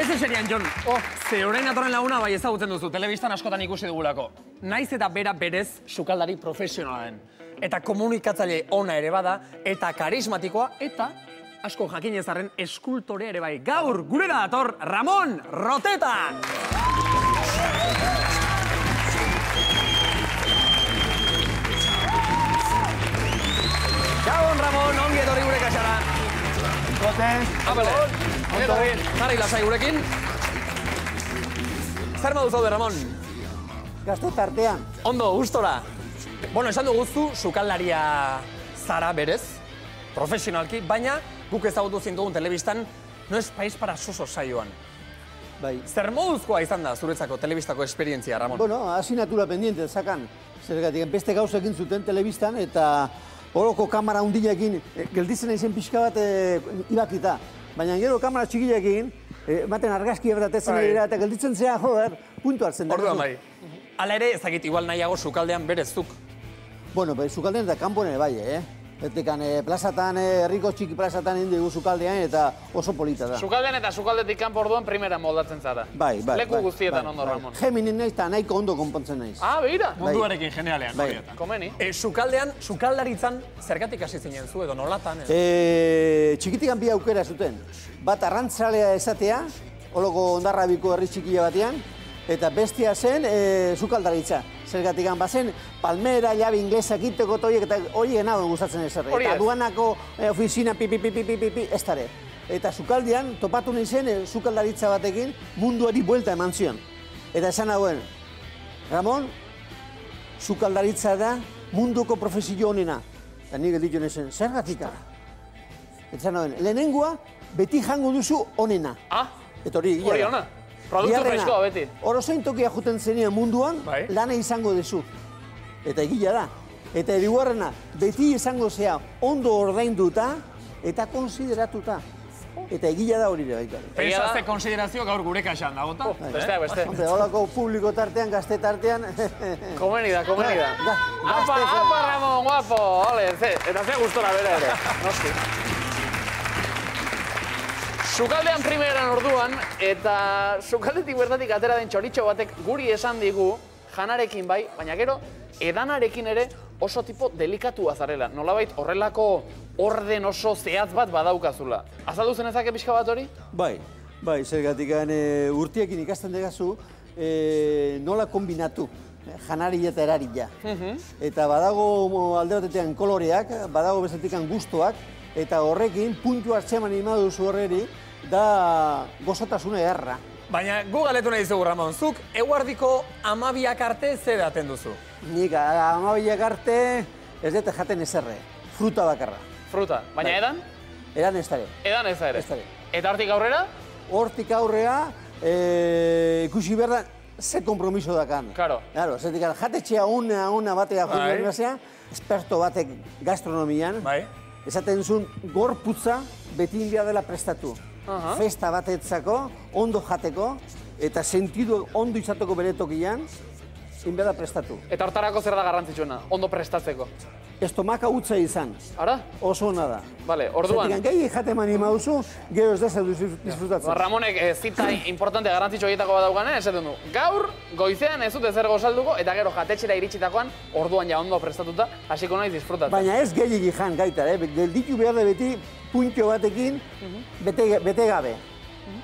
Ez eserian, Jon. Ze orain atorren laguna bai ezagutzen duzu, telebistan askotan ikusi dugulako. Naiz eta bera berez sukaldari profesionalen. Eta komunikatzaile ona ere bada, eta karismatikoa, eta asko jakinezarren eskultore ere bai. Gaur, gurera dator, Ramon Roteta! Gabon, Ramon, ongi etorri gure kaxara. Apele, jarri lasai gurekin. Zer moduz zaude, Ramon? Gazte tartean. Ondo, gustora. Bueno, esan duguzu, sukaldaria zara berez, profesionalki, baina guk ezagutu zintugun telebistan, no es país para sosos saioan. Bai. Zer moduzkoa izan da zuretzako telebistako esperientzia, Ramon? Bueno, asignatura pendiente, zakan. Zergatik, beste gauzekin zuten telebistan, eta horoko kamera hundilekin, gelditzen izen pixka bat ibakita. Baina gero kamera txikilekin, ematen argazki ebratetzen dira, eta gelditzen zea, joder, puntu hartzen da. Orduan bai. Hala ere, ezagit igual nahiago sukaldean berezuk. Bueno, sukaldean eta kanponen bai, Betekan plazatan, herriko txiki plazatan indigu sukaldean eta oso polita da. Sukaldean eta sukaldetik kanpo orduan primera moldatzen zara. Bai. Leku guztietan ondo, Ramon. Geminin naiz eta nahiko ondo konpontzen naiz. Ah, behira. Munduarekin generalean. Komeni. Sukaldean, sukaldaritzan zergatik hasi zinen zu edo nolatan? Txikitikan bi aukera zuten. Bat arrantzalea esatea, holoko Hondarrabiko herri txikia batean, eta bestia zen sukaldaritza. Zergatik bazen, palmera, jabe inglesak iteko toiek, eta horiek nagoen gustatzen ezerre. Eta aduanako ofizina pipi, ez dara. Eta sukaldean, topatu nahi zen, sukaldaritza batekin munduari buelta eman zion. Eta esan nagoen, Ramon, sukaldaritza da munduko profesio honena. Eta nik ditu nezen, zergatik? Eta esan nagoen, lehenengoa, beti jango duzu honena. Eta hori ona. Produktu freskoa beti. Orozein tokia juten zenean munduan, lana izango dezu. Eta egila da. Eta eriguarrena, beti izango zea ondo ordainduta eta konsideratuta. Eta egila da hori ere baita. Pensazte konsiderazio gaur gure kaxan dagota? Beste. Hombre, holako publiko tartean, gazte tartean... Komeni da. Apa, Ramon, guapo. Eta ze gustora bera ere. Noski. Sukaldean primeran orduan, eta sukaldetik bertatik atera den txoritxo batek guri esan digu, janarekin bai, baina gero, edanarekin ere oso tipo delikatua zarela. Nolabait horrelako orden oso zehatz bat badaukazula. Azaldu zenezake pixka bat hori? Bai, zergatik urtiekin ikasten degazu, nola kombinatu, janaria eta eraria. Eta badago alde batetan koloreak, badago bezatikan gustoak, eta horrekin puntu hartzeman imaduzu horreri, da gozotasuna erra. Baina gu galetu nahi zugu, Ramon, zuk eguardiko 12 arte zer daten duzu? Nik 12 arte ez dute jaten ezerre, fruta bakarra. Fruta, baina edan? Edan ez dara. Edan ez dara. Eta hortik aurrera? Hortik aurrera, ikusi behar da, ze kompromiso dakan. Claro. Zetik jatetxea una batea joan esperto batek gastronomian, esaten zuen gorputza beti inbia dela prestatu. Festa batetzako, ondo jateko, eta sentidu ondo izateko bere tokian, inbia da prestatu. Eta hortarako zer da garrantzitsuena, ondo prestatzeko? Estomaka utza izan. Ara? Oso ona da. Bale, orduan. Zetik gai jaten mani mauzu, gero ez da zer disfrutatzen. Ramonek zita importante garrantzitsu egitako bat daukane, esaten du. Gaur, goizean ez dute zer gozalduko, eta gero jatetxera iritsitakoan, orduan ja ondo prestatuta, hasiko naiz disfrutatzen. Baina ez gehiagi jan gaita, gelditu behar da beti puntio batekin bete gabe.